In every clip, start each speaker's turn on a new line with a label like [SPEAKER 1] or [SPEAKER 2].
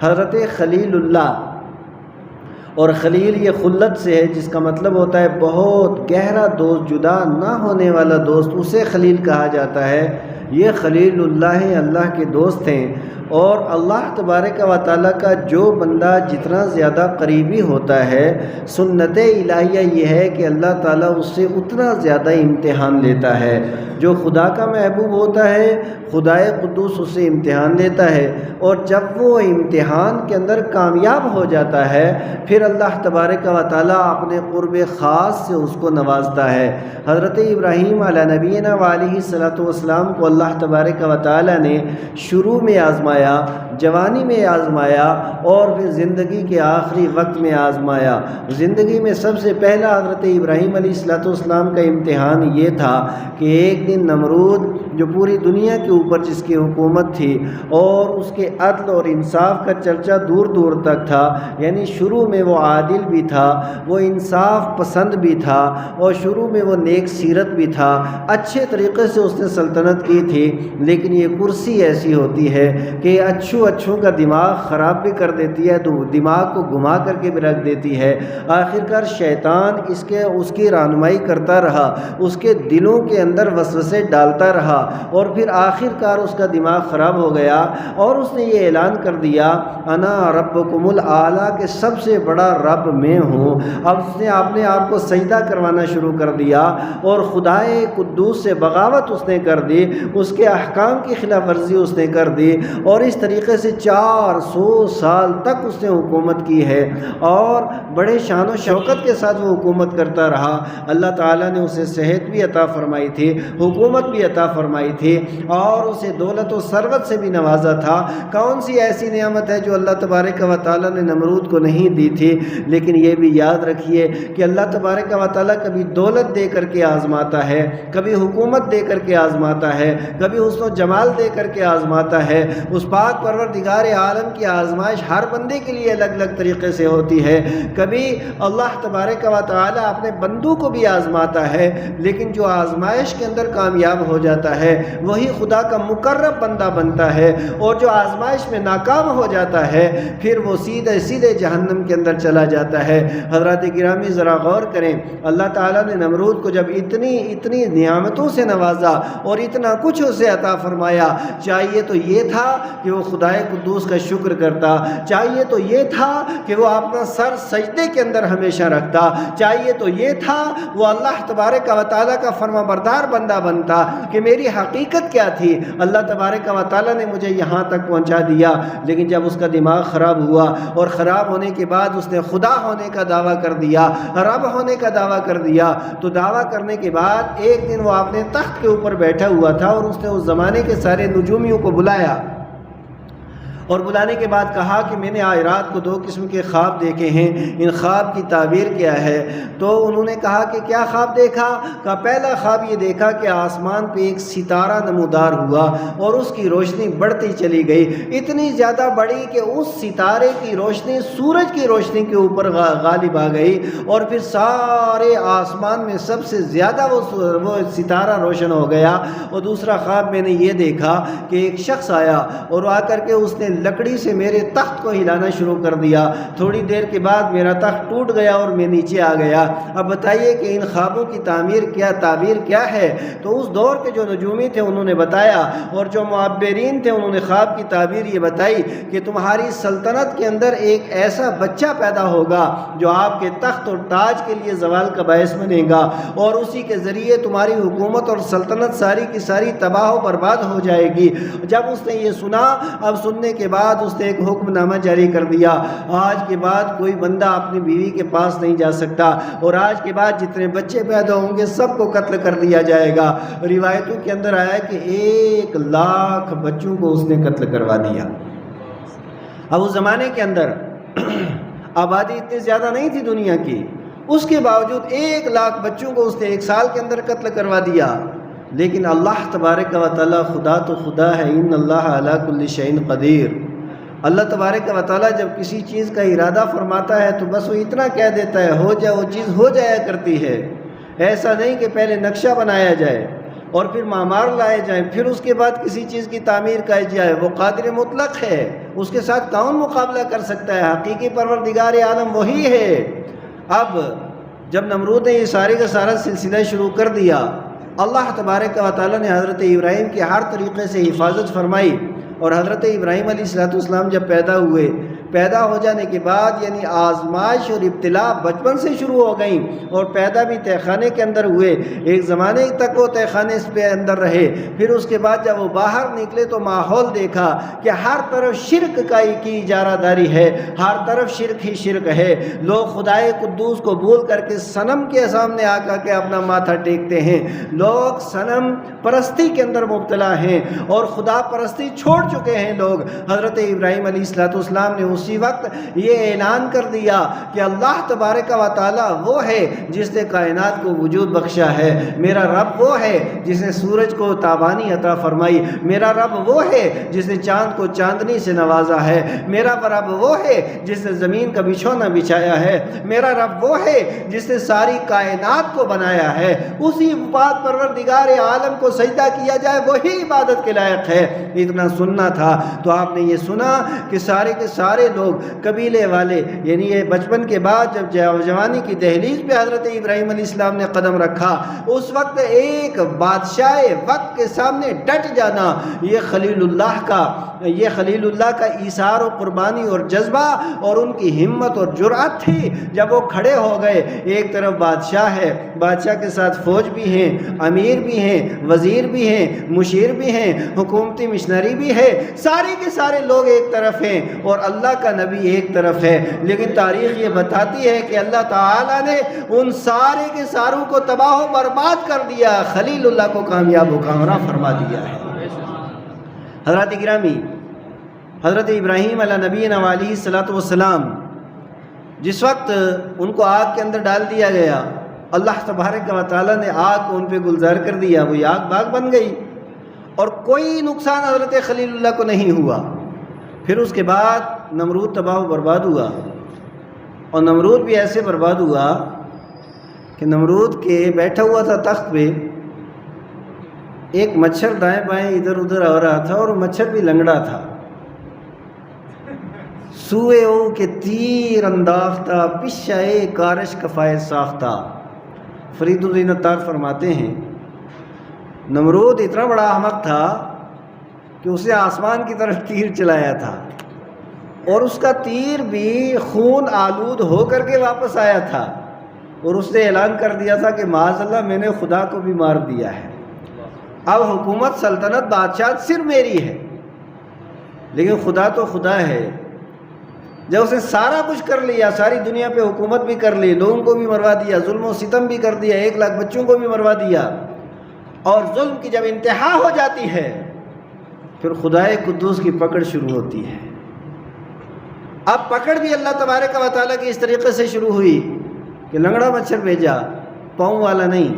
[SPEAKER 1] حضرت خلیل اللہ، اور خلیل یہ خلت سے ہے جس کا مطلب ہوتا ہے بہت گہرا دوست، جدا نہ ہونے والا دوست، اسے خلیل کہا جاتا ہے۔ یہ خلیل اللہ اللہ کے دوست ہیں، اور اللہ تبارک و تعالیٰ کا جو بندہ جتنا زیادہ قریبی ہوتا ہے، سنت الہیہ یہ ہے کہ اللہ تعالیٰ اس سے اتنا زیادہ امتحان لیتا ہے۔ جو خدا کا محبوب ہوتا ہے، خدائے قدوس اس سے امتحان لیتا ہے، اور جب وہ امتحان کے اندر کامیاب ہو جاتا ہے پھر اللہ تبارک و تعالیٰ اپنے قرب خاص سے اس کو نوازتا ہے۔ حضرت ابراہیم علیہ نبینا وعلیہ الصلوۃ والسلام کو اللہ تبارک و تعالیٰ نے شروع میں آزمایا، جوانی میں آزمایا، اور پھر زندگی کے آخری وقت میں آزمایا۔ زندگی میں سب سے پہلا حضرت ابراہیم علیہ الصلوۃ والسلام کا امتحان یہ تھا کہ ایک دن نمرود جو پوری دنیا کے اوپر جس کی حکومت تھی اور اس کے عدل اور انصاف کا چرچا دور دور تک تھا، یعنی شروع میں وہ عادل بھی تھا، وہ انصاف پسند بھی تھا، اور شروع میں وہ نیک سیرت بھی تھا، اچھے طریقے سے اس نے سلطنت کی تھی، لیکن یہ کرسی ایسی ہوتی ہے کہ اچھوں کا دماغ خراب بھی کر دیتی ہے، تو دماغ کو گھما کر کے بھی رکھ دیتی ہے۔ آخرکار شیطان اس کی رہنمائی کرتا رہا، اس کے دلوں کے اندر وسوسے ڈالتا رہا، اور پھر آخرکار اس کا دماغ خراب ہو گیا، اور اس نے یہ اعلان کر دیا انا ربکم الاعلیٰ کہ سب سے بڑا رب میں ہوں۔ اب اس نے اپنے آپ کو سجدہ کروانا شروع کر دیا، اور خدائے قدوس سے بغاوت اس نے کر دی، اس کے احکام کی خلاف ورزی اس نے کر دی، اور اس طریقے سے 400 سال تک اس نے حکومت کی ہے، اور بڑے شان و شوکت کے ساتھ وہ حکومت کرتا رہا۔ اللہ تعالیٰ نے اسے صحت بھی عطا فرمائی تھی، حکومت بھی عطا فرمائی تھی، اور اسے دولت و ثروت سے بھی نوازا تھا۔ کون سی ایسی نعمت ہے جو اللہ تبارک و تعالیٰ نے نمرود کو نہیں دی تھی؟ لیکن یہ بھی یاد رکھیے کہ اللہ تبارک و تعالیٰ کبھی دولت دے کر کے آزماتا ہے، کبھی حکومت دے کر کے آزماتا ہے، کبھی حسن و جمال دے کر کے آزماتا ہے۔ اس پاک پروردگار عالم کی آزمائش ہر بندے کے لیے الگ الگ طریقے سے ہوتی ہے۔ کبھی اللہ تبارک و تعالیٰ اپنے بندوں کو بھی آزماتا ہے، لیکن جو آزمائش کے اندر کامیاب ہو جاتا ہے وہی خدا کا مقرب بندہ بنتا ہے، اور جو آزمائش میں ناکام ہو جاتا ہے پھر وہ سیدھے جہنم کے اندر چلا جاتا ہے۔ حضرات گرامی ذرا غور کریں، اللہ تعالیٰ نے نمرود کو جب اتنی نعمتوں سے نوازا اور اتنا کچھ اسے عطا فرمایا، چاہیے تو یہ تھا کہ وہ خدائے قدوس کا شکر کرتا، چاہیے تو یہ تھا کہ وہ اپنا سر سجدے کے اندر ہمیشہ رکھتا، چاہیے تو یہ تھا وہ اللہ تبارک و تعالیٰ کا فرما بردار بندہ بنتا کہ میری حقیقت کیا تھی، اللہ تبارک و تعالیٰ نے مجھے یہاں تک پہنچا دیا۔ لیکن جب اس کا دماغ خراب ہوا، اور خراب ہونے کے بعد اس نے خدا ہونے کا دعویٰ کر دیا، رب ہونے کا دعویٰ کر دیا، تو دعویٰ کرنے کے بعد ایک دن وہ اپنے تخت کے اوپر بیٹھا ہوا تھا، اور اس نے اس زمانے کے سارے نجومیوں کو بلایا، اور بلانے کے بعد کہا کہ میں نے آج رات کو 2 قسم کے خواب دیکھے ہیں، ان خواب کی تعبیر کیا ہے؟ تو انہوں نے کہا کہ کیا خواب دیکھا؟ کہا پہلا خواب یہ دیکھا کہ آسمان پہ ایک ستارہ نمودار ہوا، اور اس کی روشنی بڑھتی چلی گئی، اتنی زیادہ بڑھی کہ اس ستارے کی روشنی سورج کی روشنی کے اوپر غالب آ گئی، اور پھر سارے آسمان میں سب سے زیادہ وہ ستارہ روشن ہو گیا۔ اور دوسرا خواب میں نے یہ دیکھا کہ ایک شخص آیا، اور آ کر کے اس نے لکڑی سے میرے تخت کو ہلانا شروع کر دیا، تھوڑی دیر کے بعد میرا تخت ٹوٹ گیا اور میں نیچے آ گیا۔ اب بتائیے کہ ان خوابوں کی تعبیر کیا ہے؟ تو اس دور کے جو نجومی تھے انہوں نے بتایا، اور جو معبرین تھے انہوں نے خواب کی تعبیر یہ بتائی کہ تمہاری سلطنت کے اندر ایک ایسا بچہ پیدا ہوگا جو آپ کے تخت اور تاج کے لیے زوال کا باعث بنے گا، اور اسی کے ذریعے تمہاری حکومت اور سلطنت ساری کی ساری تباہ و برباد ہو جائے گی۔ جب اس نے یہ سنا، اب سننے کے بعد اس نے ایک حکم نامہ جاری کر دیا، آج کے بعد کوئی بندہ اپنی بیوی کے پاس نہیں جا سکتا، اور آج کے بعد جتنے بچے پیدا ہوں گے سب کو قتل کر دیا جائے گا۔ روایتوں کے اندر آیا کہ 1 لاکھ بچوں کو اس نے قتل کروا دیا۔ اب اس زمانے کے اندر آبادی اتنی زیادہ نہیں تھی دنیا کی، اس کے باوجود 1 لاکھ بچوں کو اس نے 1 سال کے اندر قتل کروا دیا۔ لیکن اللہ تبارک و تعالیٰ خدا تو خدا ہے، ان اللہ علی کل شیء قدیر۔ اللہ تبارک و تعالیٰ جب کسی چیز کا ارادہ فرماتا ہے تو بس وہ اتنا کہہ دیتا ہے، ہو جائے، وہ چیز ہو جایا کرتی ہے۔ ایسا نہیں کہ پہلے نقشہ بنایا جائے اور پھر معمار لائے جائیں، پھر اس کے بعد کسی چیز کی تعمیر کی جائے، وہ قادر مطلق ہے، اس کے ساتھ کون مقابلہ کر سکتا ہے؟ حقیقی پروردگار عالم وہی ہے۔ اب جب نمرود نے یہ سارے کا سارا سلسلہ شروع کر دیا، اللہ تبارک و تعالیٰ نے حضرت ابراہیم کی ہر طریقے سے حفاظت فرمائی، اور حضرت ابراہیم علیہ السلام جب پیدا ہوئے، پیدا ہو جانے کے بعد یعنی آزمائش اور ابتلا بچپن سے شروع ہو گئیں، اور پیدا بھی تہہ خانے کے اندر ہوئے، ایک زمانے تک وہ تہہ خانے اس پہ اندر رہے، پھر اس کے بعد جب وہ باہر نکلے تو ماحول دیکھا کہ ہر طرف شرک کی اجارہ داری ہے، ہر طرف شرک ہی شرک ہے، لوگ خدائے قدوس کو بھول کر کے صنم کے سامنے آ کر کے اپنا ماتھا ٹیکتے ہیں، لوگ صنم پرستی کے اندر مبتلا ہیں اور خدا پرستی چھوڑ چکے ہیں لوگ۔ حضرت ابراہیم علیہ السلام نے اسی وقت یہ اعلان کر دیا کہ اللہ تبارک و تعالیٰ وہ ہے جس نے کائنات کو وجود بخشا ہے، میرا رب وہ ہے جس نے سورج کو تابانی عطا فرمائی، میرا رب وہ ہے جس نے چاند کو چاندنی سے نوازا ہے، میرا رب وہ ہے جس نے زمین کا بچھونا بچھایا ہے، میرا رب وہ ہے جس نے ساری کائنات کو بنایا ہے، اسی بات پروردگار عالم کو سجدہ کیا جائے، وہی عبادت کے لائق ہے۔ اتنا سننا تھا تو آپ نے یہ سنا کہ سارے کے سارے لوگ قبیلے والے، یعنی یہ بچپن کے بعد جب جوانی کی دہلیز پہ حضرت ابراہیم علیہ السلام نے قدم رکھا، اس وقت ایک بادشاہ وقت کے سامنے ڈٹ جانا، یہ خلیل اللہ کا ایثار و قربانی اور جذبہ اور ان کی ہمت اور جرأت تھی۔ جب وہ کھڑے ہو گئے، ایک طرف بادشاہ ہے، بادشاہ کے ساتھ فوج بھی ہیں، امیر بھی ہیں، وزیر بھی ہیں، مشیر بھی ہیں، حکومتی مشنری بھی ہے، سارے کے سارے لوگ ایک طرف ہیں اور اللہ کا نبی ایک طرف ہے، لیکن تاریخ یہ بتاتی ہے کہ اللہ تعالیٰ نے ان سارے کے ساروں کو تباہ و برباد کر دیا، خلیل اللہ کو کامیاب و کامران فرما دیا ہے۔ حضرات گرامی، حضرت ابراہیم علیہ نبینا علیہ الصلوۃ والسلام جس وقت ان کو آگ کے اندر ڈال دیا گیا، اللہ تبارک و تعالیٰ نے آگ کو ان پہ گلزار کر دیا، وہ آگ باغ بن گئی اور کوئی نقصان حضرت خلیل اللہ کو نہیں ہوا۔ پھر اس کے بعد نمرود تباہ و برباد ہوا، اور نمرود بھی ایسے برباد ہوا کہ نمرود کے بیٹھا ہوا تھا تخت پہ، ایک مچھر دائیں بائیں ادھر ادھر ہو رہا تھا، اور مچھر بھی لنگڑا تھا، سوئے او کے تیر انداختہ، پشائے کارش کفائے ساختہ۔ فرید الدین عطار فرماتے ہیں نمرود اتنا بڑا احمق تھا کہ اسے آسمان کی طرف تیر چلایا تھا، اور اس کا تیر بھی خون آلود ہو کر کے واپس آیا تھا، اور اس نے اعلان کر دیا تھا کہ معاذ اللہ میں نے خدا کو بھی مار دیا ہے، اب حکومت سلطنت بادشاہت صرف میری ہے، لیکن خدا تو خدا ہے۔ جب اس نے سارا کچھ کر لیا، ساری دنیا پہ حکومت بھی کر لی، لوگوں کو بھی مروا دیا، ظلم و ستم بھی کر دیا، 1 لاکھ بچوں کو بھی مروا دیا، اور ظلم کی جب انتہا ہو جاتی ہے پھر خدائے قدوس کی پکڑ شروع ہوتی ہے۔ اب پکڑ بھی اللہ تبارک و تعالیٰ کی اس طریقے سے شروع ہوئی کہ لنگڑا مچھر بھیجا، پاؤں والا نہیں،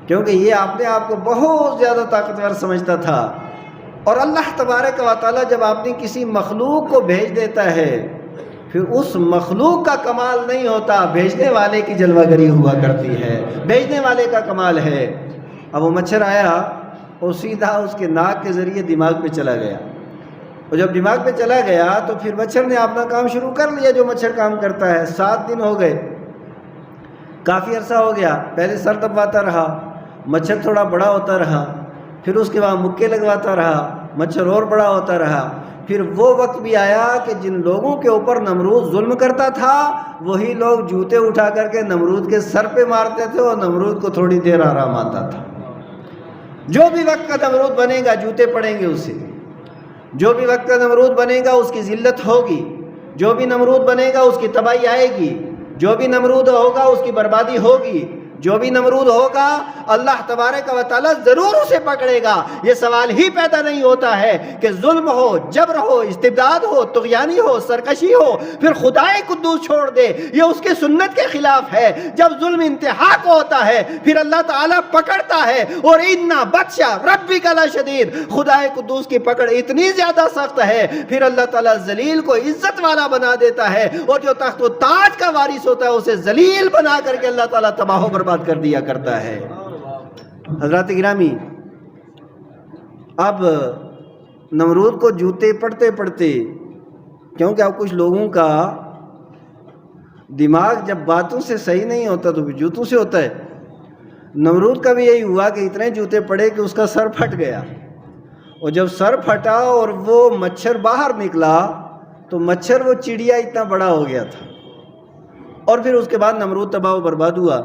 [SPEAKER 1] کیونکہ یہ اپنے آپ کو بہت زیادہ طاقتور سمجھتا تھا، اور اللہ تبارک و تعالیٰ جب آپ نے کسی مخلوق کو بھیج دیتا ہے پھر اس مخلوق کا کمال نہیں ہوتا، بھیجنے والے کی جلوہ گری ہوا کرتی ہے، بھیجنے والے کا کمال ہے۔ اب وہ مچھر آیا اور سیدھا اس کے ناک کے ذریعے دماغ پہ چلا گیا، اور جب دماغ پہ چلا گیا تو پھر مچھر نے اپنا کام شروع کر لیا جو مچھر کام کرتا ہے۔ 7 دن ہو گئے، کافی عرصہ ہو گیا، پہلے سر دباتا رہا، مچھر تھوڑا بڑا ہوتا رہا، پھر اس کے بعد مکے لگواتا رہا، مچھر اور بڑا ہوتا رہا، پھر وہ وقت بھی آیا کہ جن لوگوں کے اوپر نمرود ظلم کرتا تھا وہی لوگ جوتے اٹھا کر کے نمرود کے سر پہ مارتے تھے، اور نمرود کو تھوڑی دیر آرام آتا تھا۔ جو بھی وقت کا نمرود بنے گا جوتے پڑیں گے اسے، جو بھی وقت کا نمرود بنے گا اس کی ذلت ہوگی، جو بھی نمرود بنے گا اس کی تباہی آئے گی، جو بھی نمرود ہوگا اس کی بربادی ہوگی، جو بھی نمرود ہوگا اللہ تبارک و تعالیٰ ضرور اسے پکڑے گا۔ یہ سوال ہی پیدا نہیں ہوتا ہے کہ ظلم ہو، جبر ہو، استبداد ہو، طغیانی ہو، سرکشی ہو پھر خدائے قدوس چھوڑ دے، یہ اس کے سنت کے خلاف ہے۔ جب ظلم انتہا کو ہوتا ہے پھر اللہ تعالیٰ پکڑتا ہے، اور اِنَّ بَطْشَ رَبِّكَ لَشَدِيدٌ، خدائے قدوس کی پکڑ اتنی زیادہ سخت ہے پھر اللہ تعالیٰ ذلیل کو عزت والا بنا دیتا ہے، اور جو تخت و تاج کا وارث ہوتا ہے اسے ذلیل بنا کر کے اللہ تعالیٰ تباہ و برباد کر دیا کرتا ہے۔ حضرات گرامی، اب نمرود کو جوتے پڑھتے پڑھتے، کیونکہ اب کچھ لوگوں کا دماغ جب باتوں سے صحیح نہیں ہوتا تو جوتوں سے ہوتا ہے، نمرود کا بھی یہی ہوا کہ اتنے جوتے پڑے کہ اس کا سر پھٹ گیا، اور جب سر پھٹا اور وہ مچھر باہر نکلا تو مچھر وہ چڑیا اتنا بڑا ہو گیا تھا، اور پھر اس کے بعد نمرود تباہ و برباد ہوا۔